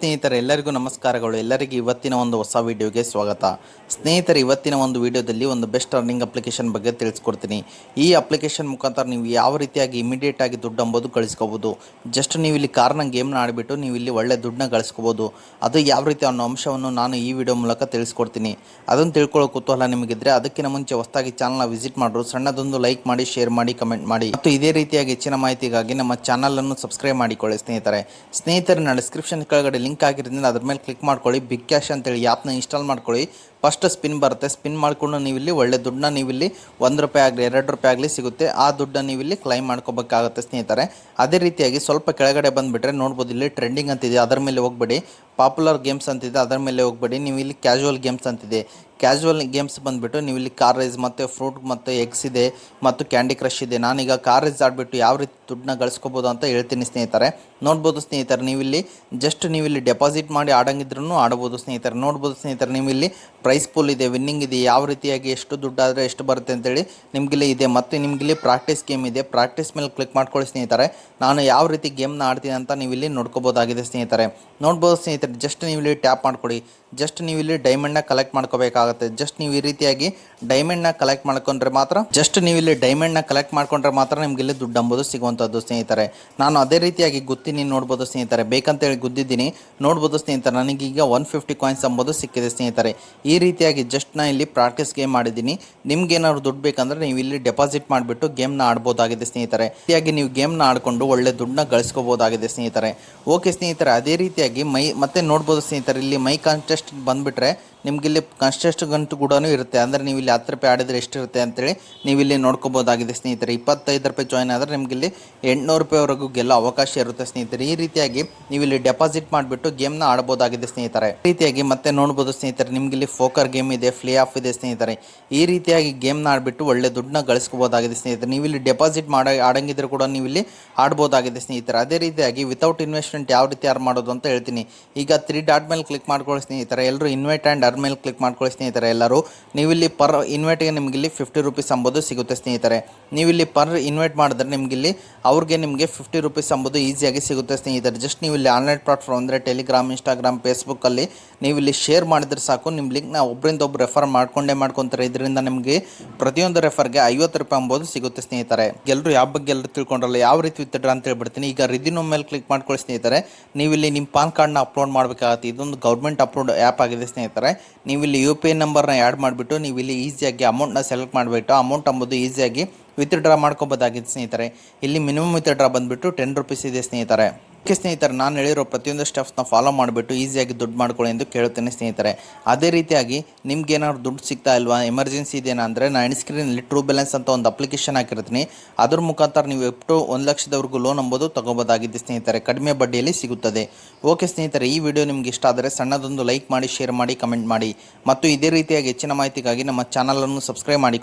ಸ್ನೇಹಿತರೆ ಎಲ್ಲರಿಗೂ ನಮಸ್ಕಾರಗಳು. ಎಲ್ಲರಿಗೂ ಇವತ್ತಿನ ಒಂದು ಹೊಸ ವಿಡಿಯೋಗೆ ಸ್ವಾಗತ. ಸ್ನೇಹಿತರೆ, ಇವತ್ತಿನ ಒಂದು ವಿಡಿಯೋದಲ್ಲಿ ಒಂದು ಬೆಸ್ಟ್ ಅರ್ನಿಂಗ್ ಅಪ್ಲಿಕೇಶನ್ ಬಗ್ಗೆ ತಿಳಿಸ್ಕೊಡ್ತೀನಿ. ಈ ಅಪ್ಲಿಕೇಶನ್ ಮುಖಾಂತರ ನೀವು ಯಾವ ರೀತಿಯಾಗಿ ಇಮಿಡಿಯೇಟ್ ಆಗಿ ದುಡ್ಡು ಅಂಬೋದು ಗಳಿಸ್ಕೋಬೋದು. ಜಸ್ಟ್ ನೀವು ಇಲ್ಲಿ ಕಾರ್ನ ಗೇಮ್ನ ಆಡಿಬಿಟ್ಟು ನೀವು ಇಲ್ಲಿ ಒಳ್ಳೆ ದುಡ್ಡನ್ನ ಗಳಿಸ್ಕೋಬೋದು. ಅದು ಯಾವ ರೀತಿ ಅನ್ನೋ ಅಂಶವನ್ನು ನಾನು ಈ ವಿಡಿಯೋ ಮೂಲಕ ತಿಳಿಸ್ಕೊಡ್ತೀನಿ. ಅದನ್ನು ತಿಳ್ಕೊಳ್ಳೋ ಕುತೂಹಲ ನಿಮಗಿದ್ರೆ ಅದಕ್ಕಿಂತ ಮುಂಚೆ ಹೊಸದಾಗಿ ಚಾನಲ್ನ ವಿಸಿಟ್ ಮಾಡಿದ್ರು ಸಣ್ಣದೊಂದು ಲೈಕ್ ಮಾಡಿ, ಶೇರ್ ಮಾಡಿ, ಕಮೆಂಟ್ ಮಾಡಿ ಮತ್ತು ಇದೇ ರೀತಿಯಾಗಿ ಹೆಚ್ಚಿನ ಮಾಹಿತಿಗಾಗಿ ನಮ್ಮ ಚಾನಲನ್ನು ಸಬ್ಸ್ಕ್ರೈಬ್ ಮಾಡಿಕೊಳ್ಳಿ. ಸ್ನೇಹಿತರೆ ನಾನು ಡಿಸ್ಕ್ರಿಪ್ಷನ್ ಕೆಳಗಡೆ ಲಿಂಕ್ ಆಗಿರೋದ್ರಿಂದ ಅದ್ರ ಮೇಲೆ ಕ್ಲಿಕ್ ಮಾಡ್ಕೊಳ್ಳಿ. ಬಿಗ್ ಕ್ಯಾಶ್ ಅಂತೇಳಿ ಆ್ಯಪ್ನ ಇನ್ಸ್ಟಾಲ್ ಮಾಡ್ಕೊಳ್ಳಿ. ಫಸ್ಟ್ ಸ್ಪಿನ್ ಬರುತ್ತೆ. ಸ್ಪಿನ್ ಮಾಡಿಕೊಂಡು ನೀವಿಲ್ಲಿ ಒಳ್ಳೆ ದುಡ್ಡನ್ನ ನೀವಿಲ್ಲಿ ₹1 ಆಗಲಿ ₹2 ಆಗಲಿ ಸಿಗುತ್ತೆ. ಆ ದುಡ್ಡನ್ನು ನೀವಿಲ್ಲಿ ಕ್ಲೈಮ್ ಮಾಡ್ಕೋಬೇಕಾಗುತ್ತೆ ಸ್ನೇಹಿತರೆ. ಅದೇ ರೀತಿಯಾಗಿ ಸ್ವಲ್ಪ ಕೆಳಗಡೆ ಬಂದುಬಿಟ್ರೆ ನೋಡ್ಬೋದು, ಇಲ್ಲಿ ಟ್ರೆಂಡಿಂಗ್ ಅಂತಿದೆ, ಅದರ ಮೇಲೆ ಹೋಗ್ಬೇಡಿ. ಪಾಪ್ಯುಲರ್ ಗೇಮ್ಸ್ ಅಂತಿದೆ, ಅದರ ಮೇಲೆ ಹೋಗ್ಬೇಡಿ. ನೀವು ಇಲ್ಲಿ ಕ್ಯಾಶುವಲ್ ಗೇಮ್ಸ್ ಅಂತಿದೆ. ಕ್ಯಾಶುವಲ್ ಗೇಮ್ಸ್ ಬಂದುಬಿಟ್ಟು ನೀವು ಇಲ್ಲಿ ಕಾರ್ ರೇಸ್ ಮತ್ತು ಫ್ರೂಟ್ ಮತ್ತು ಎಗ್ಸ್ ಇದೆ ಮತ್ತು ಕ್ಯಾಂಡಿ ಕ್ರಶ್ ಇದೆ. ನಾನೀಗ ಕಾರ್ ರೇಸ್ ಆಡಿಬಿಟ್ಟು ಯಾವ ರೀತಿ ದುಡ್ಡನ್ನ ಗಳಿಸ್ಕೋಬೋದು ಅಂತ ಹೇಳ್ತೀನಿ ಸ್ನೇಹಿತರೆ. ನೋಡ್ಬೋದು ಸ್ನೇಹಿತರೆ, ನೀವಿಲ್ಲಿ ನೀವಿಲ್ಲಿ ಡೆಪಾಸಿಟ್ ಮಾಡಿ ಆಡಂಗಿದ್ರೂ ಆಡ್ಬೋದು ಸ್ನೇಹಿತರೆ. ನೋಡ್ಬೋದು ಸ್ನೇಹಿತರೆ, ನೀವಿಲ್ಲಿ ಪ್ರೈಸ್ ಪೂಲ್ ಇದೆ, ವಿನ್ನಿಂಗ್ ಇದೆ, ಯಾವ ರೀತಿಯಾಗಿ ಎಷ್ಟು ದುಡ್ಡಾದರೆ ಎಷ್ಟು ಬರುತ್ತೆ ಅಂತೇಳಿ ನಿಮಗಿಲ್ಲಿ ಇದೆ. ಮತ್ತು ನಿಮಗಿಲ್ಲಿ ಪ್ರಾಕ್ಟೀಸ್ ಗೇಮ್ ಇದೆ. ಪ್ರಾಕ್ಟೀಸ್ ಮೇಲೆ ಕ್ಲಿಕ್ ಮಾಡ್ಕೊಳ್ಳಿ ಸ್ನೇಹಿತರೆ. ನಾನು ಯಾವ ರೀತಿ ಗೇಮ್ನ ಆಡ್ತೀನಿ ಅಂತ ನೀವಿಲ್ಲಿ ನೋಡ್ಕೋಬೋದಾಗಿದೆ ಸ್ನೇಹಿತರೆ. ನೋಡ್ಬೋದು ಸ್ನೇಹಿತರೆ, ಜಸ್ಟ್ ನೀವಿಲ್ಲಿ ಟ್ಯಾಪ್ ಮಾಡ್ಕೊಳ್ಳಿ. ಜಸ್ಟ್ ನೀವಿಲ್ಲಿ ಡೈಮಂಡ್ನ ಕಲೆಕ್ಟ್ ಮಾಡ್ಕೋಬೇಕಾಗುತ್ತೆ. ಜಸ್ಟ್ ನೀವು ಈ ರೀತಿಯಾಗಿ ಡೈಮಂಡ್ನ ಕಲೆಕ್ಟ್ ಮಾಡ್ಕೊಂಡ್ರೆ ಮಾತ್ರ ನಿಮ್ಗೆ ಇಲ್ಲಿ ದುಡ್ಡು ಅಂಬೋದು ಸಿಗುವಂಥದ್ದು ಸ್ನೇಹಿತರೆ. ನಾನು ಅದೇ ರೀತಿಯಾಗಿ ಗುತ್ತೀನಿ, ನೋಡ್ಬೋದು ಸ್ನೇಹಿತರೆ. ಬೇಕಂತೇಳಿ ಗುದ್ದಿದ್ದೀನಿ, ನೋಡ್ಬೋದು ಸ್ನೇಹಿತರೆ. ನನಗೀಗ 150 ಕಾಯಿನ್ಸ್ ಅಂಬೋದು ಸಿಕ್ಕಿದೆ ಸ್ನೇಹಿತರೆ. ಈ ರೀತಿಯಾಗಿ ಜಸ್ಟ್ ನಾನು ಇಲ್ಲಿ ಪ್ರಾಕ್ಟೀಸ್ ಗೇಮ್ ಮಾಡಿದ್ದೀನಿ. ನಿಮ್ಗೇನಾದ್ರು ದುಡ್ಡು ಬೇಕಂದ್ರೆ ನೀವು ಇಲ್ಲಿ ಡೆಪಾಸಿಟ್ ಮಾಡಿಬಿಟ್ಟು ಗೇಮ್ನ ಆಡ್ಬೋದಾಗಿದೆ ಸ್ನೇಹಿತರೆ. ರೀತಿಯಾಗಿ ನೀವು ಗೇಮ್ನ ಆಡಿಕೊಂಡು ಒಳ್ಳೆ ದುಡ್ಡನ್ನ ಗಳಿಸ್ಕೋಬೋದಾಗಿದೆ ಸ್ನೇಹಿತರೆ. ಓಕೆ ಸ್ನೇಹಿತರೆ, ಅದೇ ರೀತಿಯಾಗಿ ಮತ್ತೆ ನೋಡ್ಬೋದು ಸ್ನೇಹಿತರೆ, ಇಲ್ಲಿ ಮೈ ಕಾಂಟೆಸ್ಟ್ ಬಂದುಬಿಟ್ರೆ ನಿಮಗಿಲ್ಲಿ ಕಾನ್ಸ್ಟೆಸ್ಟ್ ಗಂಟು ಕೂಡ ಇರುತ್ತೆ. ಅಂದರೆ ನೀವು ಇಲ್ಲಿ ₹10 ಆಡಿದರೆ ಎಷ್ಟಿರುತ್ತೆ ಅಂತೇಳಿ ನೀವಿಲ್ಲಿ ನೋಡ್ಕೋಬೋದಾಗಿದೆ ಸ್ನೇಹಿತರೆ. ₹25 ಜಾಯ್ನ್ ಆದರೆ ನಿಮಗಿಲ್ಲಿ ₹800ವರೆಗೂ ಗೆಲ್ಲೋ ಅವಕಾಶ ಇರುತ್ತೆ ಸ್ನೇಹಿತರೆ. ಈ ರೀತಿಯಾಗಿ ನೀವಿಲ್ಲಿ ಡೆಪಾಸಿಟ್ ಮಾಡಿಬಿಟ್ಟು ಗೇಮ್ನ ಆಡ್ಬೋದಾಗಿದೆ ಸ್ನೇಹಿತರೆ. ಈ ರೀತಿಯಾಗಿ ಮತ್ತೆ ನೋಡ್ಬೋದು ಸ್ನೇಹಿತರೆ, ನಿಮಗಿಲ್ಲಿ ಫೋಕರ್ ಗೇಮ್ ಇದೆ, ಫ್ಲೇ ಆಫ್ ಇದೆ ಸ್ನೇಹಿತರೆ. ಈ ರೀತಿಯಾಗಿ ಗೇಮ್ನ ಆಡಿಬಿಟ್ಟು ಒಳ್ಳೆ ದುಡ್ಡನ್ನ ಗಳಿಸ್ಕೋಬೋದಾಗಿದೆ ಸ್ನೇಹಿತರೆ. ನೀವಿಲ್ಲಿ ಡೆಪಾಸಿಟ್ ಆಡಂಗಿದ್ರೆ ಕೂಡ ನೀವಿಲ್ಲಿ ಆಡ್ಬೋದಾಗಿದೆ ಸ್ನೇಹಿತರೆ. ಅದೇ ರೀತಿಯಾಗಿ ವಿತೌಟ್ ಇನ್ವೆಸ್ಟ್ಮೆಂಟ್ ಯಾವ ರೀತಿ ಮಾಡೋದು ಅಂತ ಹೇಳ್ತೀನಿ. ಈಗ 3 ಡಾಟ್ ಮೇಲೆ ಕ್ಲಿಕ್ ಮಾಡ್ಕೊಳ್ಳಿ ಸ್ನೇಹಿತರೆ. ಎಲ್ಲರೂ ಇನ್ವೈಟ್ ಆ್ಯಂಡ್ ಅರ್ನ್ ಮೇಲೆ ಕ್ಲಿಕ್ ಮಾಡ್ಕೊಳ್ಳಿ ಸ್ನೇಹಿತರೆ. ಎಲ್ಲರೂ ನೀವಿಲ್ಲಿ ಪರ್ ಇನ್ವೈಟ್ಗೆ ನಿಮಗಿಲ್ಲಿ ₹50 ಅಂಬೋದು ಸಿಗುತ್ತೆ ಸ್ನೇಹಿತರೆ. ನೀವಿಲ್ಲಿ ಪರ್ ಇನ್ವೈಟ್ ಮಾಡಿದ್ರೆ ನಿಮಗಿಲ್ಲಿ ನಿಮಗೆ ₹50 ಅಂಬೋದು ಈಸಿಯಾಗಿ ಸಿಗುತ್ತೆ ಸ್ನೇಹಿತರೆ. ಜಸ್ಟ್ ನೀವು ಇಲ್ಲಿ ಆನ್ಲೈನ್ ಪ್ಲಾಟ್ಫಾರ್ಮ್ ಅಂದರೆ ಟೆಲಿಗ್ರಾಮ್, ಇನ್ಸ್ಟಾಗ್ರಾಮ್, ಫೇಸ್ಬುಕ್ಕಲ್ಲಿ ನೀವು ಇಲ್ಲಿ ಶೇರ್ ಮಾಡಿದ್ರೆ ಸಾಕು. ನಿಮ್ಮ ಲಿಂಕ್ನ ಒಬ್ಬರಿಂದ ಒಬ್ಬರು ರೆಫರ್ ಮಾಡ್ಕೊತಾರೆ. ಇದರಿಂದ ನಿಮಗೆ ಪ್ರತಿಯೊಂದು ರೆಫರ್ಗೆ ₹50 ಅಂಬೋದು ಸಿಗುತ್ತೆ ಸ್ನೇಹಿತರೆ. ಎಲ್ಲರೂ ಯಾವ ಬಗ್ಗೆ ಎಲ್ಲರೂ ತಿಳ್ಕೊಂಡ್ರಲ್ಲ, ಯಾವ ರೀತಿ ವಿತ್ಡ್ರಾ ಅಂತ ಹೇಳ್ಬಿಡ್ತೀನಿ. ಈಗ ರಿದಿನೋ ಮೇಲೆ ಕ್ಲಿಕ್ ಮಾಡ್ಕೊಳ್ಳಿ ಸ್ನೇಹಿತರೆ. ನೀವಿಲ್ಲಿ ನಿಮ್ಮ ಪಾನ್ ಕಾರ್ಡ್ನ ಅಪ್ಲೋಡ್ ಮಾಡಬೇಕಾಗುತ್ತೆ. ಇದೊಂದು ಗೌರ್ಮೆಂಟ್ ಅಪ್ಲೋಡ್ ಆ್ಯಪ್ ಆಗಿದೆ ಸ್ನೇಹಿತರೆ. ನೀವಿಲ್ಲಿ UPI ನಂಬರ್ನ ಆ್ಯಡ್ ಮಾಡಿಬಿಟ್ಟು ನೀವಿಲ್ಲಿ ಈಸಿಯಾಗಿ ಅಮೌಂಟ್ನ ಸೆಲೆಕ್ಟ್ ಮಾಡಿಬಿಟ್ಟು ಅಮೌಂಟ್ ಅಂಬೋದು ಈಸಿಯಾಗಿ ವಿತ್ಡ್ರಾ ಮಾಡ್ಕೋಬೋದಾಗಿದೆ ಸ್ನೇಹಿತರೆ. ಇಲ್ಲಿ ಮಿನಿಮಮ್ ವಿತ್ಡ್ರಾ ಬಂದುಬಿಟ್ಟು ₹10 ಇದೆ ಸ್ನೇಹಿತರೆ. ಓಕೆ ಸ್ನೇಹಿತರೆ, ನಾನು ಹೇಳಿರೋ ಪ್ರತಿಯೊಂದು ಸ್ಟೆಪ್ಸ್ನ ಫಾಲೋ ಮಾಡಿಬಿಟ್ಟು ಈಸಿಯಾಗಿ ದುಡ್ಡು ಮಾಡ್ಕೊಳ್ಳಿ ಎಂದು ಕೇಳುತ್ತೇನೆ ಸ್ನೇಹಿತರೆ. ಅದೇ ರೀತಿಯಾಗಿ ನಿಮ್ಗೇನಾದ್ರು ದುಡ್ಡು ಸಿಗ್ತಾ ಇಲ್ವಾ, ಎಮರ್ಜೆನ್ಸಿ ಇದೆಯಾ ಅಂದರೆ ನಾನು ಸ್ಕ್ರೀನಲ್ಲಿ ಟ್ರೂ ಬ್ಯಾಲೆನ್ಸ್ ಅಂತ ಒಂದು ಅಪ್ಲಿಕೇಶನ್ ಹಾಕಿರ್ತೀನಿ. ಅದ್ರ ಮುಖಾಂತರ ನೀವು ಅಪ್ ಟು 1 ಲಕ್ಷದವರೆಗೂ ಲೋನ್ ಅಂಬೋದು ತಗೋಬೋದಾಗಿದೆ ಸ್ನೇಹಿತರೆ. ಕಡಿಮೆ ಬಡ್ಡಿಯಲ್ಲಿ ಸಿಗುತ್ತದೆ. ಓಕೆ ಸ್ನೇಹಿತರೆ, ಈ ವಿಡಿಯೋ ನಿಮ್ಗೆ ಇಷ್ಟ ಆದರೆ ಸಣ್ಣದೊಂದು ಲೈಕ್ ಮಾಡಿ, ಶೇರ್ ಮಾಡಿ, ಕಮೆಂಟ್ ಮಾಡಿ ಮತ್ತು ಇದೇ ರೀತಿಯಾಗಿ ಹೆಚ್ಚಿನ ಮಾಹಿತಿಗಾಗಿ ನಮ್ಮ ಚಾನಲನ್ನು ಸಬ್ಸ್ಕ್ರೈಬ್ ಮಾಡಿ.